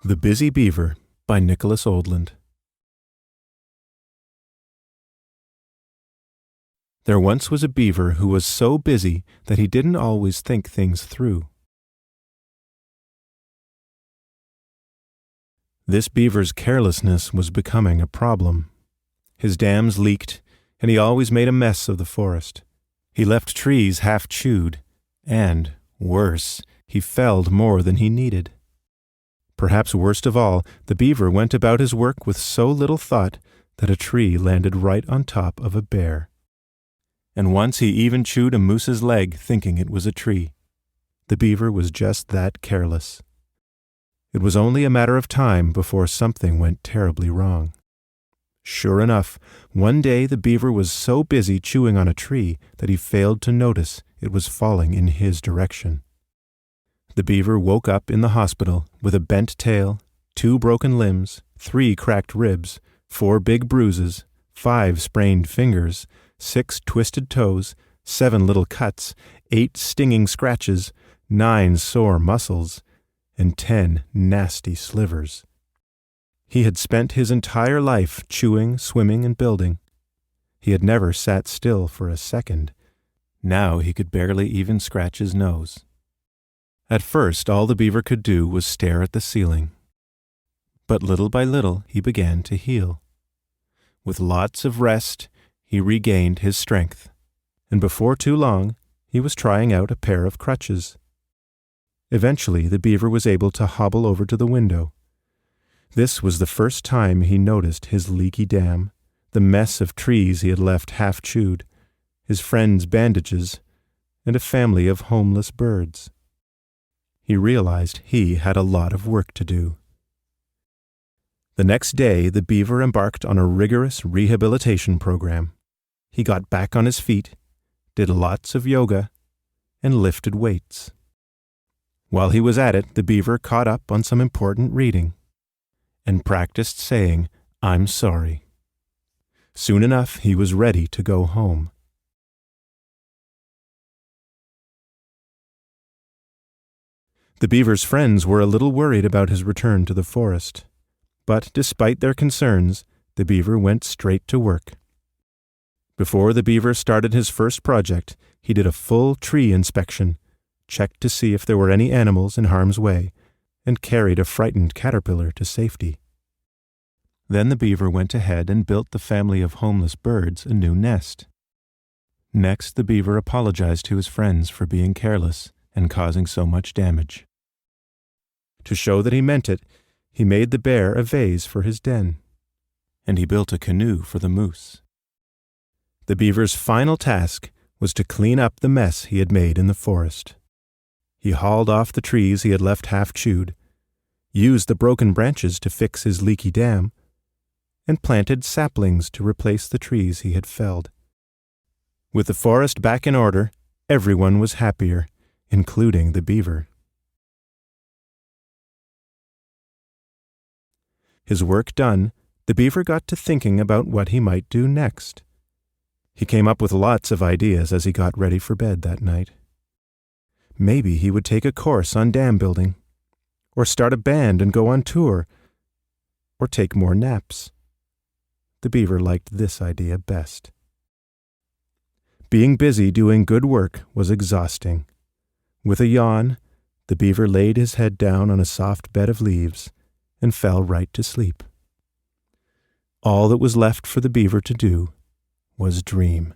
The Busy Beaver by Nicholas Oldland. There once was a beaver who was so busy that he didn't always think things through. This beaver's carelessness was becoming a problem. His dams leaked, and he always made a mess of the forest. He left trees half chewed, and, worse, he felled more than he needed. Perhaps worst of all, the beaver went about his work with so little thought that a tree landed right on top of a bear. And once he even chewed a moose's leg thinking it was a tree. The beaver was just that careless. It was only a matter of time before something went terribly wrong. Sure enough, one day the beaver was so busy chewing on a tree that he failed to notice it was falling in his direction. The beaver woke up in the hospital with a bent tail, 2 broken limbs, 3 cracked ribs, 4 big bruises, 5 sprained fingers, 6 twisted toes, 7 little cuts, 8 stinging scratches, 9 sore muscles, and 10 nasty slivers. He had spent his entire life chewing, swimming, and building. He had never sat still for a second. Now he could barely even scratch his nose. At first, all the beaver could do was stare at the ceiling. But little by little, he began to heal. With lots of rest, he regained his strength, and before too long, he was trying out a pair of crutches. Eventually, the beaver was able to hobble over to the window. This was the first time he noticed his leaky dam, the mess of trees he had left half chewed, his friends' bandages, and a family of homeless birds. He realized he had a lot of work to do. The next day, the beaver embarked on a rigorous rehabilitation program. He got back on his feet, did lots of yoga, and lifted weights. While he was at it, the beaver caught up on some important reading and practiced saying, "I'm sorry." Soon enough, he was ready to go home. The beaver's friends were a little worried about his return to the forest, but despite their concerns, the beaver went straight to work. Before the beaver started his first project, he did a full tree inspection, checked to see if there were any animals in harm's way, and carried a frightened caterpillar to safety. Then the beaver went ahead and built the family of homeless birds a new nest. Next, the beaver apologized to his friends for being careless and causing so much damage. To show that he meant it, he made the bear a vase for his den, and he built a canoe for the moose. The beaver's final task was to clean up the mess he had made in the forest. He hauled off the trees he had left half chewed, used the broken branches to fix his leaky dam, and planted saplings to replace the trees he had felled. With the forest back in order, everyone was happier, including the beaver. His work done, the beaver got to thinking about what he might do next. He came up with lots of ideas as he got ready for bed that night. Maybe he would take a course on dam building, or start a band and go on tour, or take more naps. The beaver liked this idea best. Being busy doing good work was exhausting. With a yawn, the beaver laid his head down on a soft bed of leaves and fell right to sleep. All that was left for the beaver to do was dream.